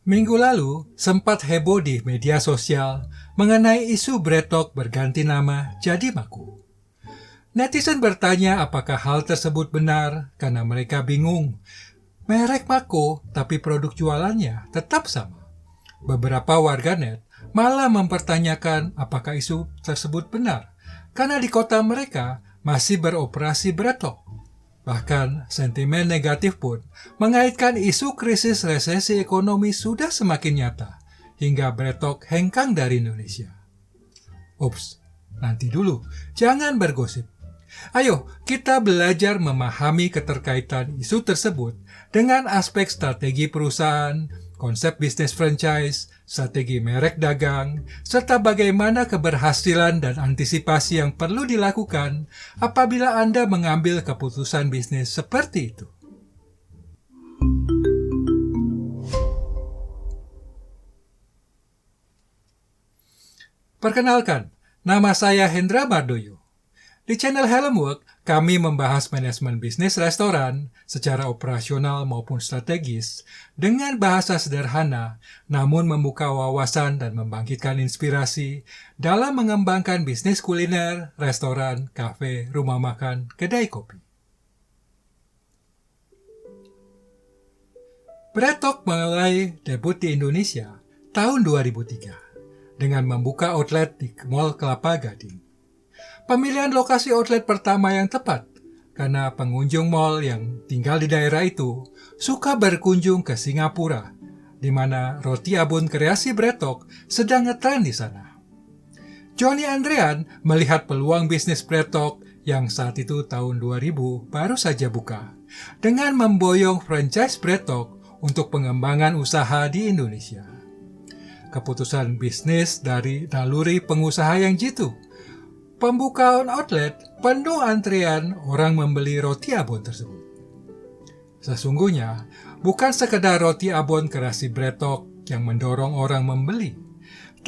Minggu lalu sempat heboh di media sosial mengenai isu BreadTalk berganti nama jadi Mako. Netizen bertanya apakah hal tersebut benar karena mereka bingung. Merek Mako tapi produk jualannya tetap sama. Beberapa warganet malah mempertanyakan apakah isu tersebut benar karena di kota mereka masih beroperasi BreadTalk. Bahkan sentimen negatif pun mengaitkan isu krisis resesi ekonomi sudah semakin nyata hingga BreadTalk hengkang dari Indonesia. Ups, nanti dulu, jangan bergosip. Ayo kita belajar memahami keterkaitan isu tersebut dengan aspek strategi perusahaan, konsep bisnis franchise, strategi merek dagang, serta bagaimana keberhasilan dan antisipasi yang perlu dilakukan apabila Anda mengambil keputusan bisnis seperti itu. Perkenalkan, nama saya Hendra Mardoyo. Di channel Helmwork, kami membahas manajemen bisnis restoran secara operasional maupun strategis dengan bahasa sederhana, namun membuka wawasan dan membangkitkan inspirasi dalam mengembangkan bisnis kuliner, restoran, kafe, rumah makan, kedai kopi. BreadTalk mulai debut di Indonesia tahun 2003 dengan membuka outlet di Mall Kelapa Gading. Pemilihan lokasi outlet pertama yang tepat, karena pengunjung mall yang tinggal di daerah itu suka berkunjung ke Singapura, di mana roti abon kreasi BreadTalk sedang ngetren di sana. Johnny Andrean melihat peluang bisnis BreadTalk yang saat itu tahun 2000 baru saja buka, dengan memboyong franchise BreadTalk untuk pengembangan usaha di Indonesia. Keputusan bisnis dari naluri pengusaha yang jitu. Pembukaan outlet penuh antrian orang membeli roti abon tersebut. Sesungguhnya, bukan sekedar roti abon kreasi BreadTalk yang mendorong orang membeli,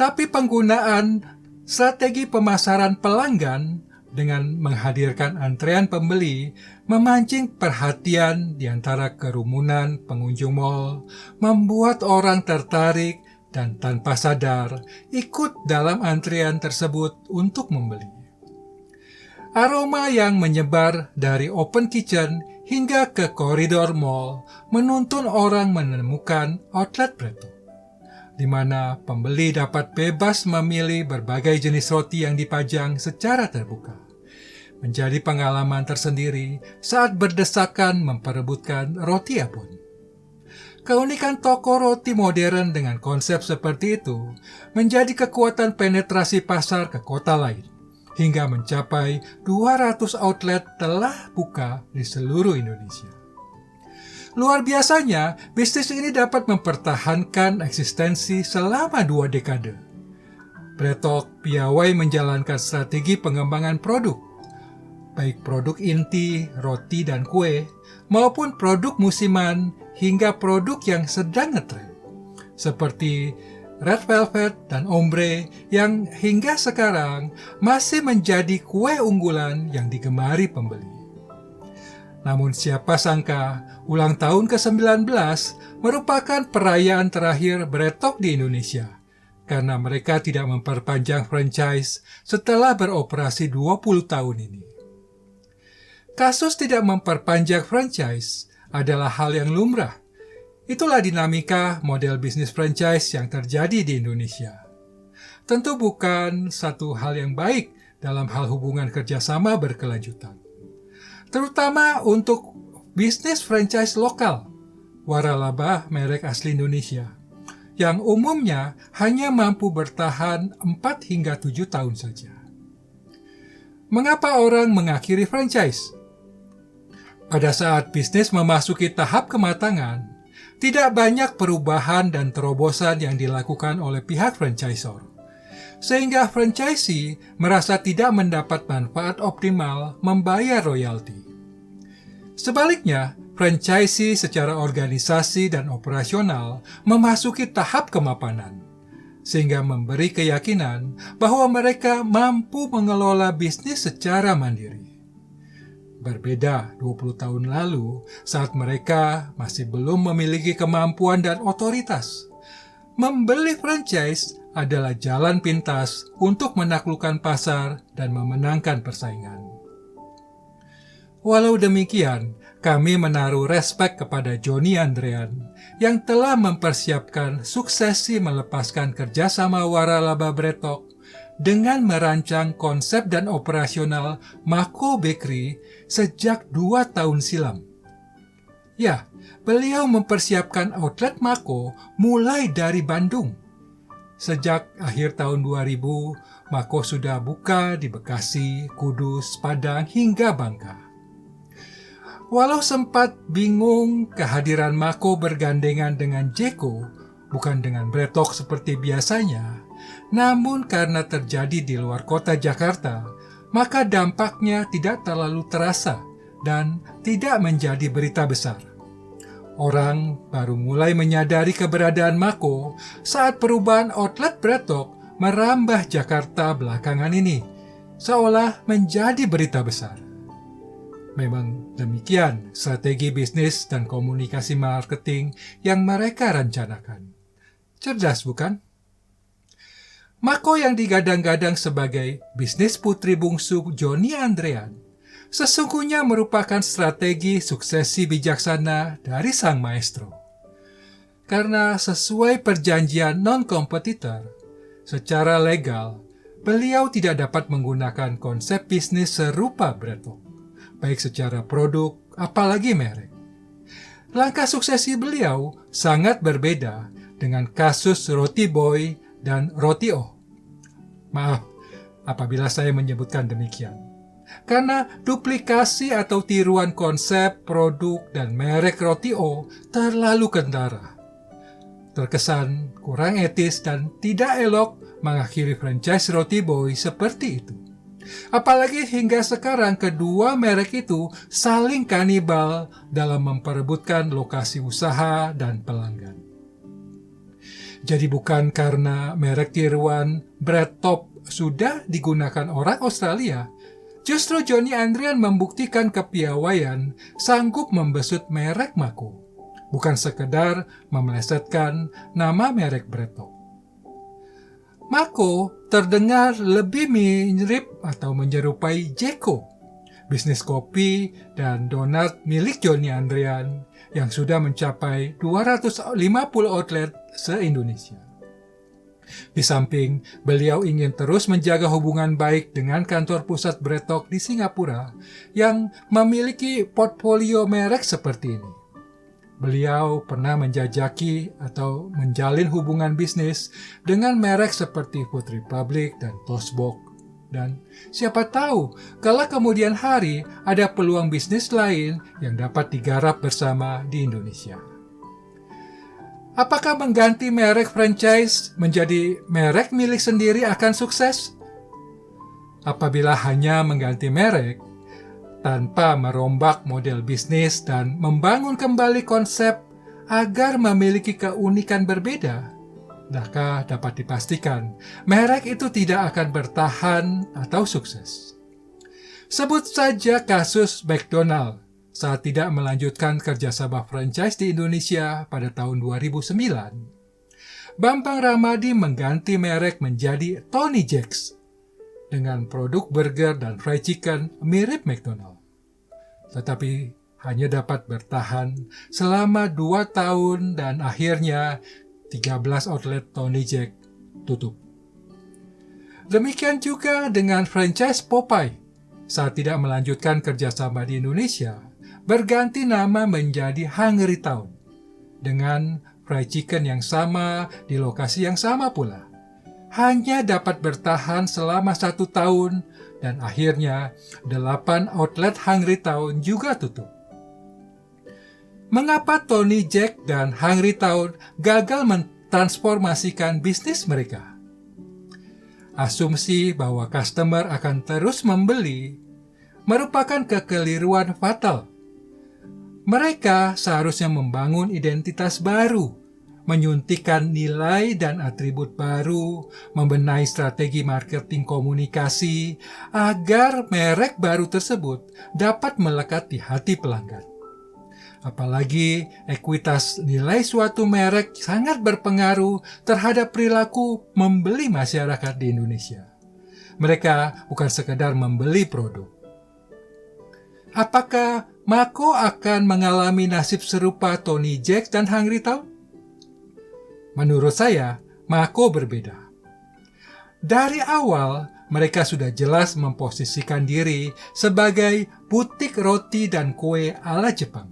tapi penggunaan strategi pemasaran pelanggan dengan menghadirkan antrean pembeli memancing perhatian di antara kerumunan pengunjung mall, membuat orang tertarik dan tanpa sadar ikut dalam antrian tersebut untuk membeli. Aroma yang menyebar dari open kitchen hingga ke koridor mall menuntun orang menemukan outlet BreadTalk, di mana pembeli dapat bebas memilih berbagai jenis roti yang dipajang secara terbuka. Menjadi pengalaman tersendiri saat berdesakan memperebutkan roti abon. Keunikan toko roti modern dengan konsep seperti itu menjadi kekuatan penetrasi pasar ke kota lain. Hingga mencapai 200 outlet telah buka di seluruh Indonesia. Luar biasanya, bisnis ini dapat mempertahankan eksistensi selama 2 dekade. BreadTalk piawai menjalankan strategi pengembangan produk, baik produk inti, roti dan kue, maupun produk musiman hingga produk yang sedang ngetren, seperti Red Velvet dan Ombre yang hingga sekarang masih menjadi kue unggulan yang digemari pembeli. Namun siapa sangka ulang tahun ke-19 merupakan perayaan terakhir BreadTalk di Indonesia karena mereka tidak memperpanjang franchise setelah beroperasi 20 tahun ini. Kasus tidak memperpanjang franchise adalah hal yang lumrah. Itulah dinamika model bisnis franchise yang terjadi di Indonesia. Tentu bukan satu hal yang baik dalam hal hubungan kerjasama berkelanjutan. Terutama untuk bisnis franchise lokal, waralaba merek asli Indonesia, yang umumnya hanya mampu bertahan 4 hingga 7 tahun saja. Mengapa orang mengakhiri franchise? Pada saat bisnis memasuki tahap kematangan, tidak banyak perubahan dan terobosan yang dilakukan oleh pihak franchisor, sehingga franchisee merasa tidak mendapat manfaat optimal membayar royalti. Sebaliknya, franchisee secara organisasi dan operasional memasuki tahap kemapanan, sehingga memberi keyakinan bahwa mereka mampu mengelola bisnis secara mandiri. Berbeda 20 tahun lalu saat mereka masih belum memiliki kemampuan dan otoritas, Membeli franchise adalah jalan pintas untuk menaklukkan pasar dan memenangkan persaingan. Walau demikian, kami menaruh respek kepada Johnny Andrean yang telah mempersiapkan suksesi melepaskan kerjasama waralaba Bread Talk dengan merancang konsep dan operasional Mako Bakery sejak 2 tahun silam. Ya, beliau mempersiapkan outlet Mako mulai dari Bandung. Sejak akhir tahun 2000, Mako sudah buka di Bekasi, Kudus, Padang, hingga Bangka. Walau sempat bingung kehadiran Mako bergandengan dengan Jeko, bukan dengan Bread Talk seperti biasanya, namun karena terjadi di luar kota Jakarta, maka dampaknya tidak terlalu terasa dan tidak menjadi berita besar. Orang baru mulai menyadari keberadaan Mako saat perubahan outlet Bread Talk merambah Jakarta belakangan ini, seolah menjadi berita besar. Memang demikian strategi bisnis dan komunikasi marketing yang mereka rencanakan. Cerdas bukan? Mako yang digadang-gadang sebagai bisnis putri bungsu Johnny Andrean sesungguhnya merupakan strategi suksesi bijaksana dari sang maestro. Karena sesuai perjanjian non-kompetitor, secara legal, beliau tidak dapat menggunakan konsep bisnis serupa Bread Talk, baik secara produk, apalagi merek. Langkah suksesi beliau sangat berbeda dengan kasus Roti Boy dan Roti O. Maaf apabila saya menyebutkan demikian. Karena duplikasi atau tiruan konsep, produk, dan merek Roti O terlalu kentara. Terkesan kurang etis dan tidak elok mengakhiri franchise Roti Boy seperti itu. Apalagi hingga sekarang kedua merek itu saling kanibal dalam memperebutkan lokasi usaha dan pelanggan. Jadi bukan karena merek tiruan Bread Talk sudah digunakan orang Australia, justru Johnny Andrean membuktikan kepiawaian sanggup membesut merek Mako, bukan sekedar memelesetkan nama merek Bread Talk. Mako terdengar lebih mirip atau menyerupai Jeko, bisnis kopi dan donat milik Johnny Andrean yang sudah mencapai 250 outlet se-Indonesia. Di samping, beliau ingin terus menjaga hubungan baik dengan kantor pusat Bread Talk di Singapura yang memiliki portfolio merek seperti ini. Beliau pernah menjajaki atau menjalin hubungan bisnis dengan merek seperti Food Republic dan Toastbox. Dan siapa tahu, kalau kemudian hari ada peluang bisnis lain yang dapat digarap bersama di Indonesia. Apakah mengganti merek franchise menjadi merek milik sendiri akan sukses? Apabila hanya mengganti merek, tanpa merombak model bisnis dan membangun kembali konsep agar memiliki keunikan berbeda, maka dapat dipastikan merek itu tidak akan bertahan atau sukses. Sebut saja kasus McDonald saat tidak melanjutkan kerjasama franchise di Indonesia pada tahun 2009. Bambang Ramadi mengganti merek menjadi Tony Jacks dengan produk burger dan fried chicken mirip McDonald. Tetapi hanya dapat bertahan selama 2 tahun dan akhirnya 13 outlet Tony Jack tutup. Demikian juga dengan franchise Popeye saat tidak melanjutkan kerjasama di Indonesia, berganti nama menjadi Hungry Town dengan fried chicken yang sama di lokasi yang sama pula. Hanya dapat bertahan selama 1 tahun dan akhirnya 8 outlet Hungry Town juga tutup. Mengapa Tony Jack dan Hungry Town gagal mentransformasikan bisnis mereka? Asumsi bahwa customer akan terus membeli merupakan kekeliruan fatal. Mereka seharusnya membangun identitas baru, menyuntikkan nilai dan atribut baru, membenahi strategi marketing komunikasi agar merek baru tersebut dapat melekat di hati pelanggan. Apalagi ekuitas nilai suatu merek sangat berpengaruh terhadap perilaku membeli masyarakat di Indonesia. Mereka bukan sekedar membeli produk. Apakah Mako akan mengalami nasib serupa Tony Jacks dan Hungry Town? Menurut saya, Mako berbeda. Dari awal, mereka sudah jelas memposisikan diri sebagai butik roti dan kue ala Jepang.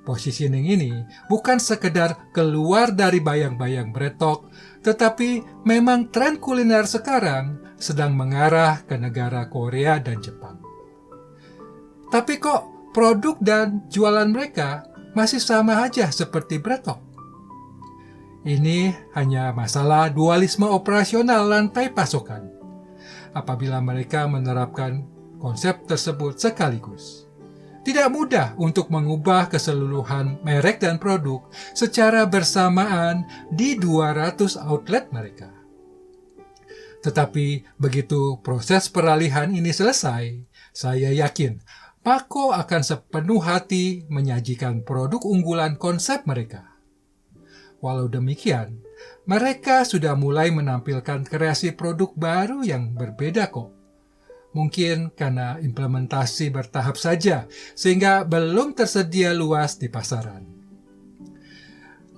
Positioning ini bukan sekedar keluar dari bayang-bayang BreadTalk, tetapi memang tren kuliner sekarang sedang mengarah ke negara Korea dan Jepang. Tapi kok produk dan jualan mereka masih sama aja seperti BreadTalk? Ini hanya masalah dualisme operasional rantai pasokan. Apabila mereka menerapkan konsep tersebut sekaligus, tidak mudah untuk mengubah keseluruhan merek dan produk secara bersamaan di 200 outlet mereka. Tetapi begitu proses peralihan ini selesai, saya yakin Mako akan sepenuh hati menyajikan produk unggulan konsep mereka. Walau demikian, mereka sudah mulai menampilkan kreasi produk baru yang berbeda kok. Mungkin karena implementasi bertahap saja, sehingga belum tersedia luas di pasaran.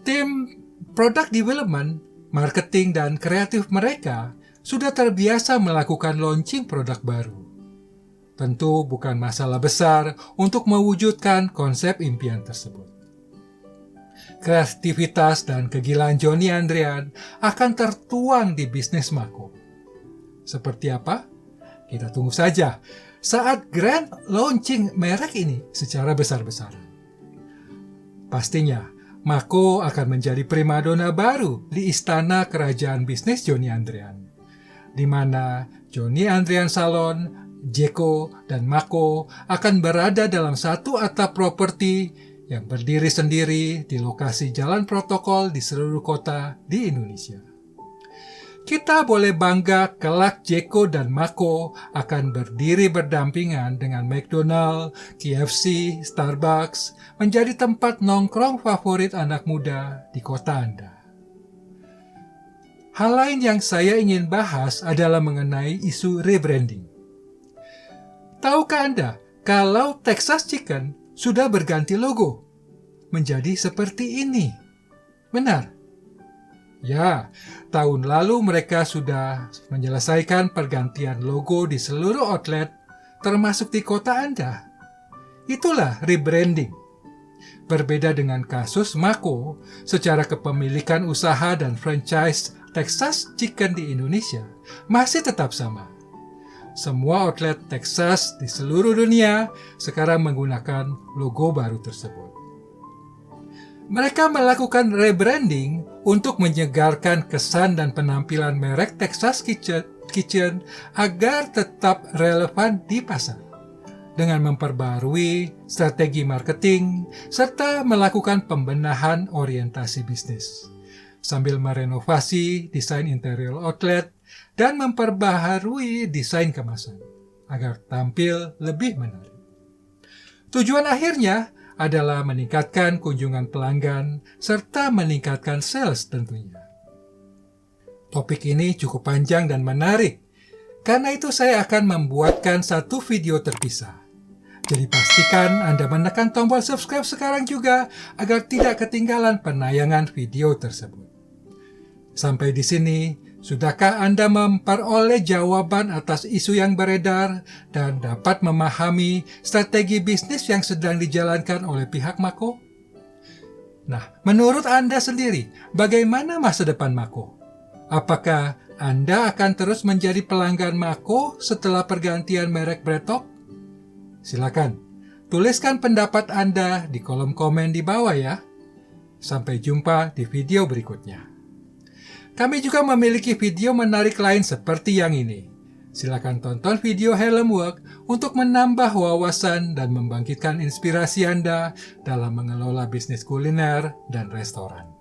Tim product development, marketing, dan kreatif mereka sudah terbiasa melakukan launching produk baru. Tentu bukan masalah besar untuk mewujudkan konsep impian tersebut. Kreativitas dan kegilaan Johnny Andrean akan tertuang di bisnis Mako. Seperti apa? Kita tunggu saja saat grand launching merek ini secara besar-besaran. Pastinya, Mako akan menjadi primadona baru di istana kerajaan bisnis Johnny Andrean, di mana Johnny Andrean Salon, Jeko, dan Mako akan berada dalam satu atap properti yang berdiri sendiri di lokasi jalan protokol di seluruh kota di Indonesia. Kita boleh bangga kelak Jeko dan Mako akan berdiri berdampingan dengan McDonald, KFC, Starbucks, menjadi tempat nongkrong favorit anak muda di kota Anda. Hal lain yang saya ingin bahas adalah mengenai isu rebranding. Tahukah Anda kalau Texas Chicken sudah berganti logo menjadi seperti ini? Benar? Ya, tahun lalu mereka sudah menyelesaikan pergantian logo di seluruh outlet, termasuk di kota Anda. Itulah rebranding. Berbeda dengan kasus Mako, secara kepemilikan usaha dan franchise Texas Chicken di Indonesia masih tetap sama. Semua outlet Texas di seluruh dunia sekarang menggunakan logo baru tersebut. Mereka melakukan rebranding untuk menyegarkan kesan dan penampilan merek Texas Kitchen agar tetap relevan di pasar, dengan memperbarui strategi marketing serta melakukan pembenahan orientasi bisnis, sambil merenovasi desain interior outlet dan memperbaharui desain kemasan agar tampil lebih menarik. Tujuan akhirnya adalah meningkatkan kunjungan pelanggan serta meningkatkan sales tentunya. Topik ini cukup panjang dan menarik. Karena itu saya akan membuatkan satu video terpisah. Jadi pastikan Anda menekan tombol subscribe sekarang juga agar tidak ketinggalan penayangan video tersebut. Sampai di sini, sudahkah Anda memperoleh jawaban atas isu yang beredar dan dapat memahami strategi bisnis yang sedang dijalankan oleh pihak Mako? Nah, menurut Anda sendiri, bagaimana masa depan Mako? Apakah Anda akan terus menjadi pelanggan Mako setelah pergantian merek BreadTalk? Silakan, tuliskan pendapat Anda di kolom komen di bawah ya. Sampai jumpa di video berikutnya. Kami juga memiliki video menarik lain seperti yang ini. Silakan tonton video Helm Work untuk menambah wawasan dan membangkitkan inspirasi Anda dalam mengelola bisnis kuliner dan restoran.